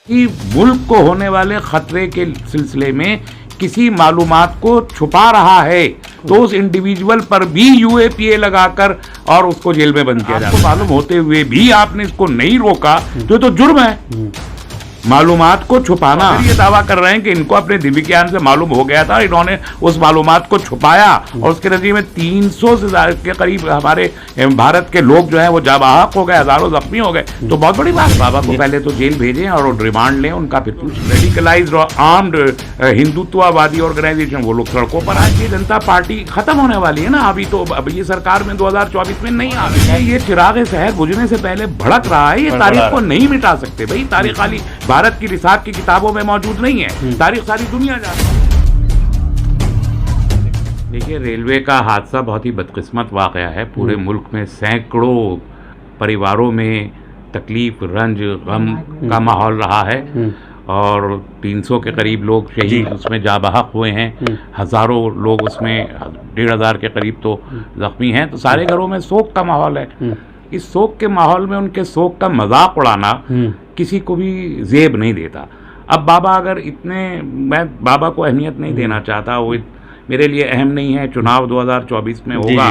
कि मुल्क को होने वाले खतरे के सिलसिले में किसी मालूमात को छुपा रहा है तो उस इंडिविजुअल पर भी यूएपीए लगाकर और उसको जेल में बंद किया जाता है। मालूम होते हुए भी आपने इसको नहीं रोका तो ये तो जुर्म है। मालूमात को छुपाना, ये दावा कर रहे हैं कि इनको अपने दिव्य ज्ञान से मालूम हो गया था, इन्होंने उस मालूमात को छुपाया और उसके नतीजे में 300 से ज्यादा के करीब हमारे भारत के लोग जो हैं वो जाबाहक हो गए, हजारों जख्मी हो गए। तो बहुत बड़ी बात। बाबा को पहले तो जेल भेजें और रिमांड लें, उनका फिर रेडिकलाइज्ड और आर्म्ड हिंदुत्ववादी ऑर्गेनाइजेशन वो लोग सड़कों पर आए। ये जनता पार्टी खत्म होने वाली है ना अभी, तो अब ये सरकार में 2024 में नहीं आ रही है। ये चिराग शहर बुझने से पहले भड़क रहा है। ये तारीख को नहीं मिटा सकते भाई। तारीख खाली भारत की रिसार्च की किताबों में मौजूद नहीं है, तारीख सारी दुनिया जानती है। देखिए, रेलवे का हादसा बहुत ही बदकिस्मत वाकया है। पूरे मुल्क में सैकड़ों परिवारों में तकलीफ, रंज, गम का माहौल रहा है और 300 के करीब लोग शहीद उसमें जाबाहक हुए हैं, हजारों लोग उसमें 1,500 के करीब तो जख्मी हैं। तो सारे घरों में शोक का माहौल है। इस शोक के माहौल में उनके शोक का मजाक उड़ाना किसी को भी जेब नहीं देता। अब बाबा अगर इतने, मैं बाबा को अहमियत नहीं देना चाहता, वो मेरे लिए अहम नहीं है। चुनाव 2024 में होगा,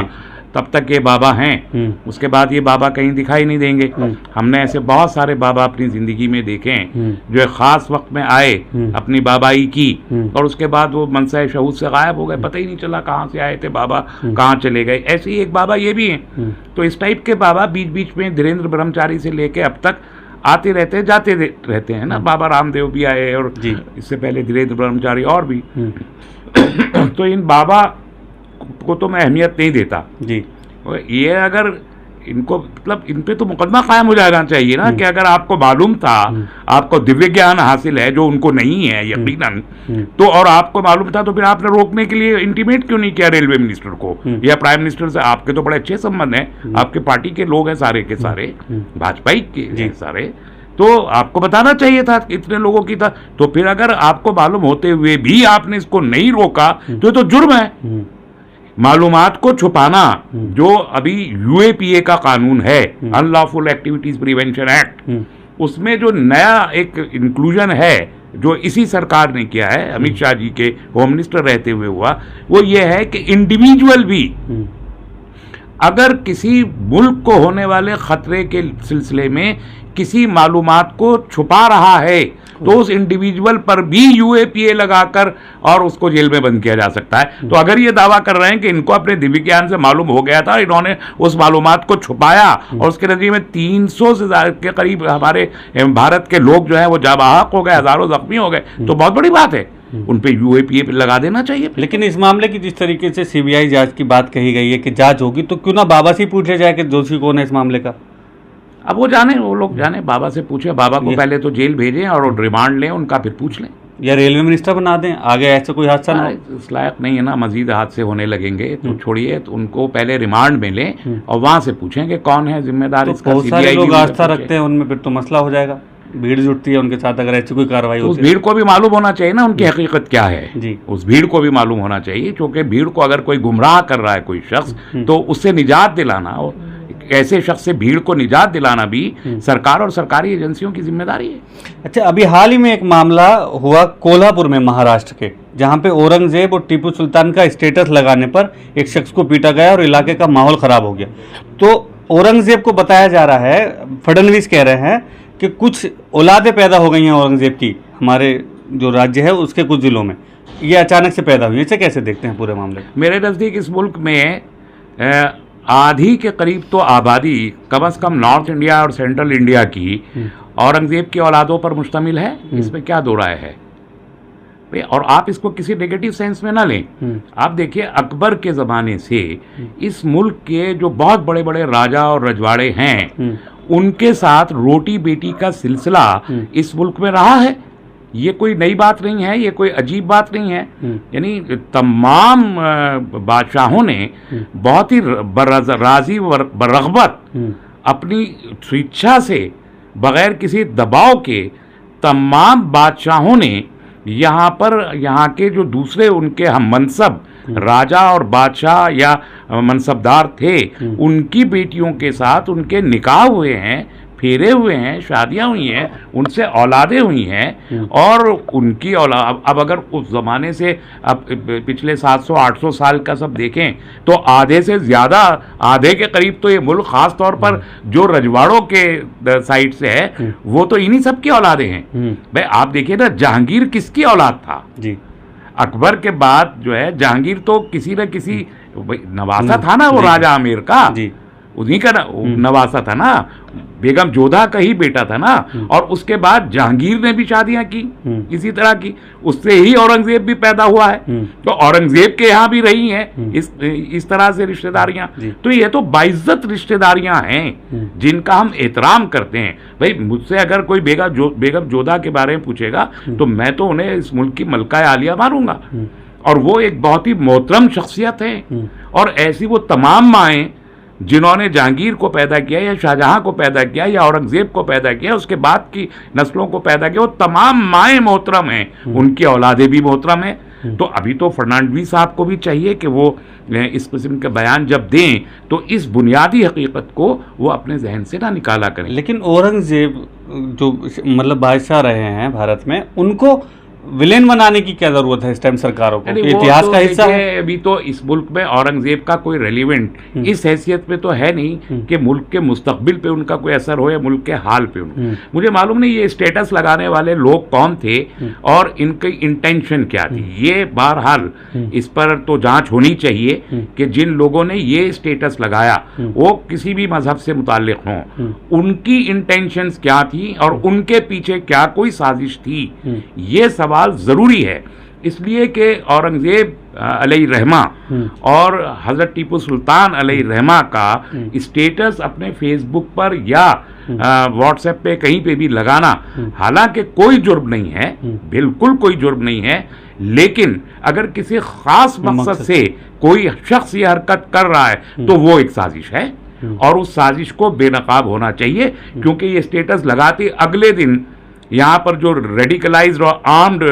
तब तक ये बाबा हैं, उसके बाद ये बाबा कहीं दिखाई नहीं देंगे। हमने ऐसे बहुत सारे बाबा अपनी जिंदगी में देखे हैं जो एक खास वक्त में आए, अपनी बाबाई की और उसके बाद वो मनसा शहूद से गायब हो गए। पता ही नहीं चला कहाँ से आए थे बाबा, कहाँ चले गए। ऐसे ही एक बाबा ये भी हैं। तो इस टाइप के बाबा बीच बीच में धीरेन्द्र ब्रह्मचारी से लेके अब तक आते रहते हैं, जाते रहते हैं ना। बाबा रामदेव भी आए और इससे पहले धीरेन्द्र ब्रह्मचारी और भी। तो इन बाबा को तो मैं अहमियत नहीं देता जी। ये अगर इनको, मतलब इन पे तो मुकदमा कायम हो जाना चाहिए ना कि अगर आपको मालूम था, आपको दिव्य ज्ञान हासिल है जो उनको नहीं है यकीनन, तो और आपको मालूम था तो फिर आपने रोकने के लिए इंटीमेट क्यों नहीं किया रेलवे मिनिस्टर को या प्राइम मिनिस्टर से? आपके तो बड़े अच्छे संबंध हैं, आपके पार्टी के लोग हैं सारे के सारे, भाजपा के सारे, तो आपको बताना चाहिए था इतने लोगों की था। तो फिर अगर आपको मालूम होते हुए भी आपने इसको नहीं रोका तो ये तो जुर्म है। मालूमात को छुपाना, जो अभी यूएपीए का कानून है, अनलॉफुल एक्टिविटीज प्रिवेंशन एक्ट, उसमें जो नया एक इंक्लूजन है जो इसी सरकार ने किया है, अमित शाह जी के होम मिनिस्टर रहते हुए हुआ, वो ये है कि इंडिविजुअल भी अगर किसी मुल्क को होने वाले खतरे के सिलसिले में किसी मालूमात को छुपा रहा है तो उस इंडिविजुअल पर भी यूएपीए लगाकर और उसको जेल में बंद किया जा सकता है। तो अगर ये दावा कर रहे हैं कि इनको अपने दिव्य ज्ञान से मालूम हो गया था, इन्होंने उस मालूमात को छुपाया और उसके नतीजे में 300 से ज्यादा के करीब हमारे भारत के लोग जो हैं वो जाबाहक हो गए, हजारों जख्मी हो गए, तो बहुत बड़ी बात है। उन पे यूएपीए लगा देना चाहिए। लेकिन इस मामले की जिस तरीके से सीबीआई जांच की बात कही गई है कि जांच होगी, तो क्यों ना बाबा से पूछा जाए कि दोषी कौन है इस मामले का? अब वो जाने, वो लोग जाने, बाबा से पूछे। बाबा को पहले तो जेल भेजें और रिमांड लें, उनका फिर पूछ लें, या रेलवे मिनिस्टर बना दें, आगे ऐसा कोई हादसा ना हो। इस लायक नहीं है ना, मजीद हादसे होने लगेंगे। तो छोड़िए, तो उनको पहले रिमांड में लें और वहां से पूछें कि कौन है जिम्मेदार इसका। बहुत सारे लोग आस्था रखते हैं उनमें, फिर तो मसला हो जाएगा। भीड़ जुटती है उनके साथ अगर ऐसी कोई कार्रवाई होती है। उस भीड़ को भी मालूम होना चाहिए ना उनकी हकीकत क्या है जी। उस भीड़ को भी मालूम होना चाहिए, क्योंकि भीड़ को अगर कोई गुमराह कर रहा है कोई शख्स, तो उससे निजात दिलाना, और ऐसे शख्स से भीड़ को निजात दिलाना भी सरकार और सरकारी एजेंसियों की जिम्मेदारी है। अच्छा, अभी हाल ही में एक मामला हुआ कोल्हापुर में, महाराष्ट्र के, जहां पे औरंगजेब और टीपू सुल्तान का स्टेटस लगाने पर एक शख्स को पीटा गया और इलाके का माहौल खराब हो गया। तो औरंगजेब को बताया जा रहा है, फडणवीस कह रहे हैं कि कुछ औलादें पैदा हो गई हैं औरंगजेब की हमारे जो राज्य है उसके कुछ जिलों में, ये अचानक से पैदा हुई। इसे कैसे देखते हैं पूरे मामले? मेरे नज़दीक इस मुल्क में आधी के करीब तो आबादी कम से कम नॉर्थ इंडिया और सेंट्रल इंडिया की औरंगजेब की औलादों पर मुश्तमिल है। इसमें क्या दो राय है? और आप इसको किसी नेगेटिव सेंस में ना लें। आप देखिए, अकबर के ज़माने से इस मुल्क के जो बहुत बड़े बड़े राजा और रजवाड़े हैं, उनके साथ रोटी बेटी का सिलसिला इस मुल्क में रहा है। ये कोई नई बात नहीं है, ये कोई अजीब बात नहीं है। यानी तमाम बादशाहों ने बहुत ही राजी बरगबत अपनी स्वेच्छा से, बगैर किसी दबाव के, तमाम बादशाहों ने यहाँ पर, यहाँ के जो दूसरे उनके हम मनसब राजा और बादशाह या मनसबदार थे, उनकी बेटियों के साथ उनके निकाह हुए हैं फेरे हुए हैं, शादियां हुई हैं, उनसे औलादें हुई हैं, और उनकी औलाद अब अगर उस ज़माने से अब पिछले 700-800 साल का सब देखें तो आधे से ज़्यादा, आधे के करीब तो ये मुल्क ख़ास तौर पर जो रजवाड़ों के साइड से है वो तो इन्हीं सब की औलादें हैं। भाई आप देखिए ना, जहांगीर किसकी औलाद था जी? अकबर के बाद जो है जहांगीर तो किसी न किसी नवासा था ना, वो राजा आमेर का जी, उन्हीं का नवासा था ना, बेगम जोधा का ही बेटा था ना, और उसके बाद जहांगीर ने भी शादियां की इसी तरह की, उससे ही औरंगजेब भी पैदा हुआ है, तो औरंगजेब के यहाँ भी रही हैं इस तरह से रिश्तेदारियां। तो ये तो बाइज्जत रिश्तेदारियां हैं जिनका हम एहतराम करते हैं। भाई मुझसे अगर कोई बेगम जोधा के बारे में पूछेगा तो मैं तो उन्हें इस मुल्क की मलका आलिया मारूंगा, और वो एक बहुत ही मोहतरम शख्सियत है। और ऐसी वो तमाम माएँ जिन्होंने जहांगीर को पैदा किया या शाहजहां को पैदा किया या औरंगजेब को पैदा किया, उसके बाद की नस्लों को पैदा किया, वो तमाम माएँ मोहतरम हैं, उनकी औलादें भी मोहतरम हैं। तो अभी तो फर्नांडीस साहब को भी चाहिए कि वो इस किस्म के बयान जब दें तो इस बुनियादी हकीकत को वो अपने जहन से ना निकाला करें। लेकिन औरंगजेब जो मतलब बादशाह रहे हैं भारत में, उनको विलेन बनाने की क्या जरूरत है इस टाइम सरकारों को? इतिहास तो का हिस्सा है। अभी तो इस मुल्क में औरंगजेब का कोई रेलिवेंट इस हैसियत पे तो है नहीं कि मुल्क के मुस्तकबिल पे उनका कोई असर हो या मुल्क के हाल पे मुझे मालूम नहीं ये स्टेटस लगाने वाले लोग कौन थे और इनकी इंटेंशन क्या थी। ये बहरहाल इस पर तो जांच होनी चाहिए कि जिन लोगों ने ये स्टेटस लगाया वो किसी भी मजहब से मुताल्लिक हों, उनकी इंटेंशंस क्या थी और उनके पीछे क्या कोई साजिश थी, ये सवाल जरूरी है। इसलिए कि औरंगजेब अलैहिर्रहमा और हजरत टीपू सुल्तान अलैहिर्रहमा का स्टेटस अपने फेसबुक पर या व्हाट्सएप पे कहीं पे भी लगाना हालांकि कोई जुर्म नहीं है, बिल्कुल कोई जुर्म नहीं है, लेकिन अगर किसी खास मकसद से कोई शख्स ये हरकत कर रहा है तो वो एक साजिश है और उस साजिश को बेनकाब होना चाहिए। क्योंकि ये स्टेटस लगाते अगले दिन यहाँ पर जो रेडिकलाइज्ड और आर्म्ड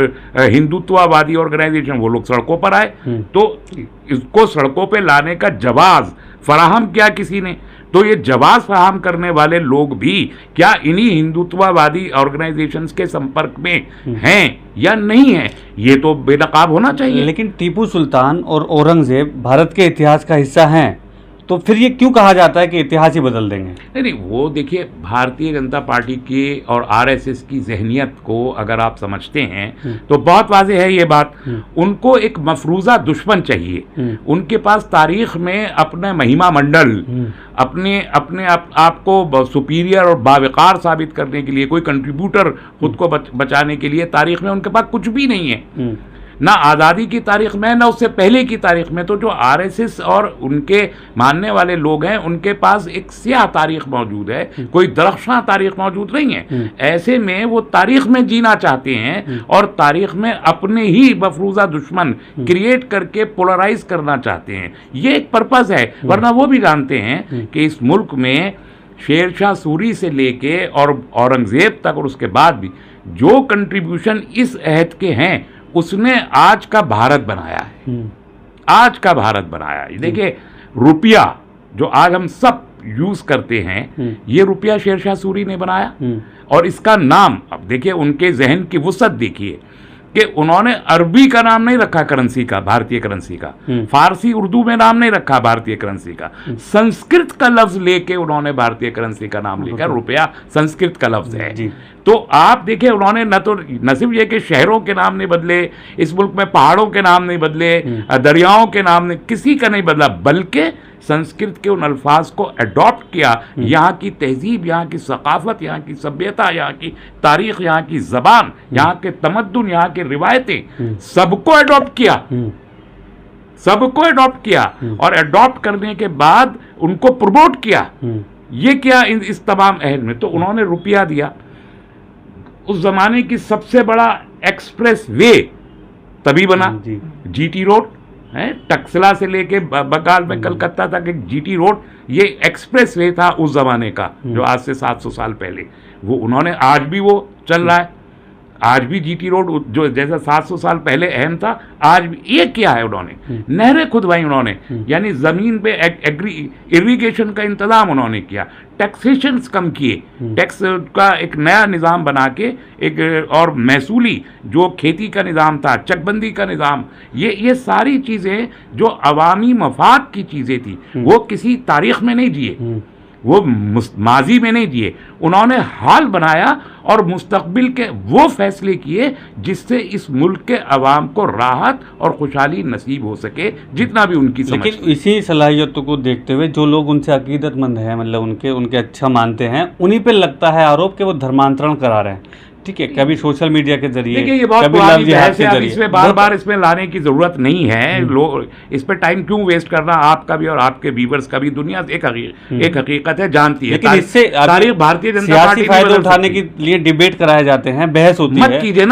हिंदुत्ववादी ऑर्गेनाइजेशन वो लोग सड़कों पर आए, तो इसको सड़कों पे लाने का जवाब फराहम किया किसी ने, तो ये जवाब फराहम करने वाले लोग भी क्या इन्हीं हिंदुत्ववादी ऑर्गेनाइजेशंस के संपर्क में हैं या नहीं हैं, ये तो बेनकाब होना चाहिए। लेकिन टीपू सुल्तान और औरंगजेब भारत के इतिहास का हिस्सा हैं, तो फिर ये क्यों कहा जाता है कि इतिहास ही बदल देंगे? नहीं, वो देखिए भारतीय जनता पार्टी की और आरएसएस की जहनियत को अगर आप समझते हैं तो बहुत वाज़ेह है ये बात। उनको एक मफरूज़ा दुश्मन चाहिए। उनके पास तारीख में अपने महिमा मंडल, अपने आपको सुपीरियर और बावकार साबित करने के लिए, कोई कंट्रीब्यूटर खुद को बचाने के लिए तारीख में उनके पास कुछ भी नहीं है, ना आज़ादी की तारीख में ना उससे पहले की तारीख में। तो जो आरएसएस और उनके मानने वाले लोग हैं उनके पास एक स्याह तारीख मौजूद है, कोई दरख्शां तारीख मौजूद नहीं है। ऐसे में वो तारीख में जीना चाहते हैं और तारीख में अपने ही मफरूज़ा दुश्मन क्रिएट करके पोलराइज करना चाहते हैं, ये एक पर्पज़ है। वरना वो भी जानते हैं कि इस मुल्क में शेरशाह सूरी से लेके और औरंगजेब तक और उसके बाद भी जो कंट्रीब्यूशन इस अहद के हैं उसने आज का भारत बनाया है, आज का भारत बनाया है। देखिए रुपया जो आज हम सब यूज करते हैं, ये रुपया शेरशाह सूरी ने बनाया और इसका नाम अब देखिए उनके जहन की वुसअत देखिए कि उन्होंने अरबी का नाम नहीं रखा करेंसी का, भारतीय करेंसी का, फारसी उर्दू में नाम नहीं रखा भारतीय करेंसी का, संस्कृत का लफ्ज लेके उन्होंने भारतीय करेंसी का नाम लिखा। रुपया संस्कृत का लफ्ज है। तो आप देखिए उन्होंने न सिर्फ ये कि शहरों के नाम नहीं बदले, इस मुल्क में पहाड़ों के नाम नहीं बदले, दरियाओं के नाम नहीं, किसी का नहीं बदला, बल्कि संस्कृत के उन अल्फाज को अडॉप्ट किया। यहाँ की तहजीब, यहाँ की सकाफत, यहाँ की सभ्यता, यहाँ की तारीख, यहाँ की ज़बान, यहाँ के तमद्दुन, यहाँ की रिवायतें, सबको अडॉप्ट किया, सबको अडॉप्ट किया और अडॉप्ट करने के बाद उनको प्रमोट किया। ये क्या इस तमाम अहद में तो उन्होंने रुपया दिया। उस जमाने की सबसे बड़ा एक्सप्रेस वे तभी बना, जीटी रोड है, टक्सला से लेके बंगाल में कलकत्ता तक एक जीटी रोड, ये एक्सप्रेस वे था उस जमाने का जो आज से 700 साल पहले। वो उन्होंने, आज भी वो चल रहा है, आज भी जीटी रोड जो जैसा 700 साल पहले अहम था, आज भी ये किया है उन्होंने, नहरें खुदवाई उन्होंने, यानी जमीन पे इरिगेशन का इंतजाम उन्होंने किया, टैक्सेशंस कम किए, टैक्स का एक नया निज़ाम बना के एक और महसूली जो खेती का निज़ाम था, चकबंदी का निज़ाम, ये सारी चीज़ें जो अवामी मफाद की चीज़ें थी वो किसी तारीख में नहीं जिए, वो माजी में नहीं जिए, उन्होंने हाल बनाया और मुस्तकबिल के वो फैसले किए जिससे इस मुल्क के अवाम को राहत और खुशहाली नसीब हो सके, जितना भी उनकी समझ। लेकिन इसी सलाहियतों को देखते हुए जो लोग उनसे अकीदतमंद हैं, मतलब उनके अच्छा मानते हैं, उन्हीं पे लगता है आरोप कि वो धर्मांतरण करा रहे हैं। ठीक है, कभी सोशल मीडिया के जरिए, देखिए ये बहुत पुरानी बहस है, इसमें बार इसमें लाने की जरूरत नहीं है। लोग इस पे टाइम क्यों वेस्ट करना, आपका भी और आपके व्यूअर्स का भी। दुनिया एक हकीकत है, जानती है। लेकिन इससे तारीख भारतीय जनता पार्टी फायदा उठाने के लिए डिबेट कराए जाते हैं, बहस होती है। मत कीजिए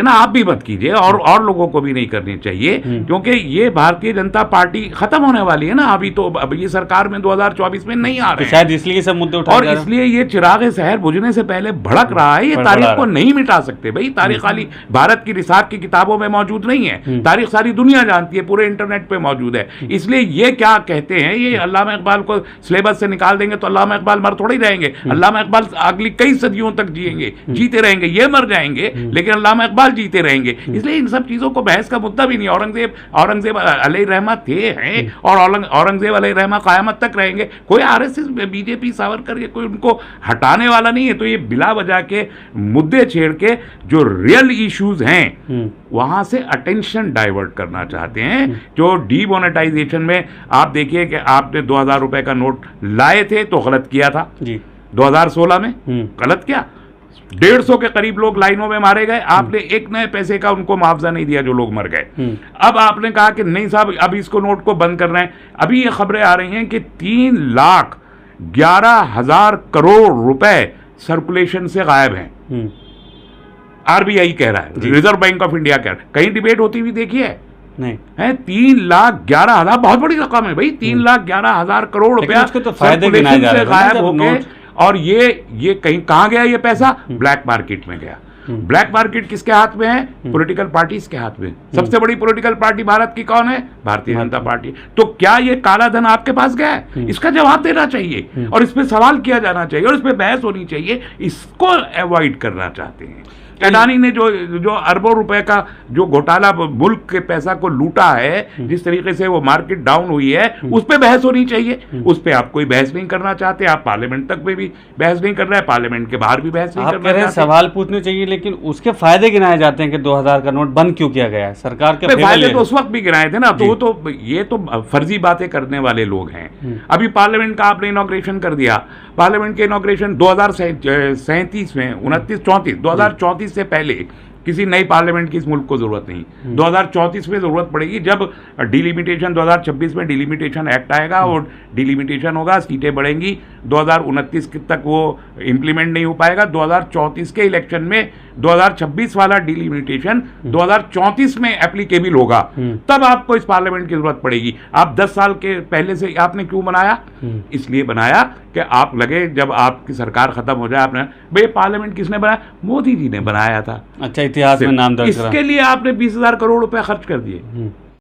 ना, आप भी मत कीजिए, और लोगों को भी नहीं करनी चाहिए, क्योंकि ये भारतीय जनता पार्टी खत्म होने वाली है ना अभी तो। अब ये सरकार में 2024 में नहीं आ रहे, शायद इसलिए सब मुद्दे उठा, और इसलिए ये चिराग शहर बुझने से पहले भड़क रहा है। ये तारीख को नहीं मिटा सकते भाई। तारीख खाली भारत की रिसार्च की किताबों में मौजूद नहीं है, तारीख सारी दुनिया जानती है, पूरे इंटरनेट पे मौजूद है। इसलिए ये क्या कहते हैं, ये अल्लामा इकबाल को सिलेबस से निकाल देंगे तो अल्लामा इकबाल मर थोड़ी रहेंगे। अल्लामा इकबाल अगली कई सदियों तक जिएंगे, जीते रहेंगे, ये मर जाएंगे लेकिन अल्लामा इकबाल जीते रहेंगे। इसलिए इन सब चीजों को बहस का मुद्दा भी नहीं। औरंगजेब अलैहिर्रहमा थे हैं, और औरंगजेब अलैहिर्रहमा क़यामत तक रहेंगे। कोई आरएसएस, बीजेपी, सावरकर, ये कोई उनको हटाने वाला नहीं है। तो ये बिला वजह के मुद्दे छेड़ के जो रियल इश्यूज हैं वहां से अटेंशन डाइवर्ट करना चाहते हैं। जो डीमोनेटाइजेशन में आप देखिए कि आपने 2000 रुपए का नोट लाए थे तो गलत किया था जी, 2016 में गलत किया। 150 के करीब लोग लाइनों में मारे गए, आपने एक नए पैसे का उनको मुआवजा नहीं दिया जो लोग मर गए। अब आपने कहा कि नहीं साहब अब इसको नोट को बंद कर रहे हैं। अभी ये खबरें आ रही हैं कि 3,11,000 करोड़ रुपए सर्कुलेशन से गायब हैं। आरबीआई कह रहा है, रिजर्व बैंक ऑफ इंडिया कह रहा है। कहीं डिबेट होती हुई देखी है? नहीं है। 3,11,000 बहुत बड़ी रकम है भाई, 3,11,000 करोड़ रुपया तो सर्कुलेशन से गायब हो गए। और ये कहीं कहां गया ये पैसा? ब्लैक मार्केट में गया। ब्लैक मार्केट किसके हाथ में है? पॉलिटिकल पार्टीज के हाथ में। सबसे बड़ी पॉलिटिकल पार्टी भारत की कौन है? भारतीय जनता पार्टी। तो क्या ये काला धन आपके पास गया है? इसका जवाब देना चाहिए और इस पे सवाल किया जाना चाहिए और इस पे बहस होनी चाहिए। इसको अवॉइड करना चाहते हैं। अडानी ने जो अरबों रुपए का जो घोटाला मुल्क के पैसा को लूटा है, जिस तरीके से वो मार्केट डाउन हुई है, उस पे बहस होनी चाहिए। उस पे आप कोई बहस नहीं करना चाहते। आप पार्लियामेंट तक पे भी बहस नहीं कर रहे हैं, पार्लियामेंट के बाहर भी बहस नहीं करना चाहते। सवाल पूछने चाहिए, लेकिन उसके फायदे गिनाए जाते हैं कि 2000 का नोट बंद क्यों किया गया है। सरकार के फायदे तो उस वक्त भी गिनाए थे ना। तो ये तो फर्जी बातें करने वाले लोग हैं। अभी पार्लियामेंट का आपने इनॉग्रेशन कर दिया। पार्लियामेंट के इनॉग्रेशन 2037 में 2034 से पहले किसी नई पार्लियामेंट की इस मुल्क को जरूरत नहीं। 2034 में जरूरत पड़ेगी जब डिलिमिटेशन 2026 में डिलिमिटेशन एक्ट आएगा और डिलिमिटेशन होगा, सीटें बढ़ेंगी। 2029 तक वो इम्प्लीमेंट नहीं हो पाएगा। 2034 के इलेक्शन में 2026 वाला डिलिमिटेशन 2034 में एप्लीकेबल होगा, तब आपको इस पार्लियामेंट की जरूरत पड़ेगी। आप 10 साल के पहले से आपने क्यों बनाया? इसलिए बनाया कि आप लगे जब आपकी सरकार खत्म हो जाए, आपने भाई पार्लियामेंट किसने बनाया? मोदी जी ने बनाया था। अच्छा, इतिहास में नाम दर्ज करा। इसके लिए आपने 20,000 करोड़ रुपए खर्च कर दिए।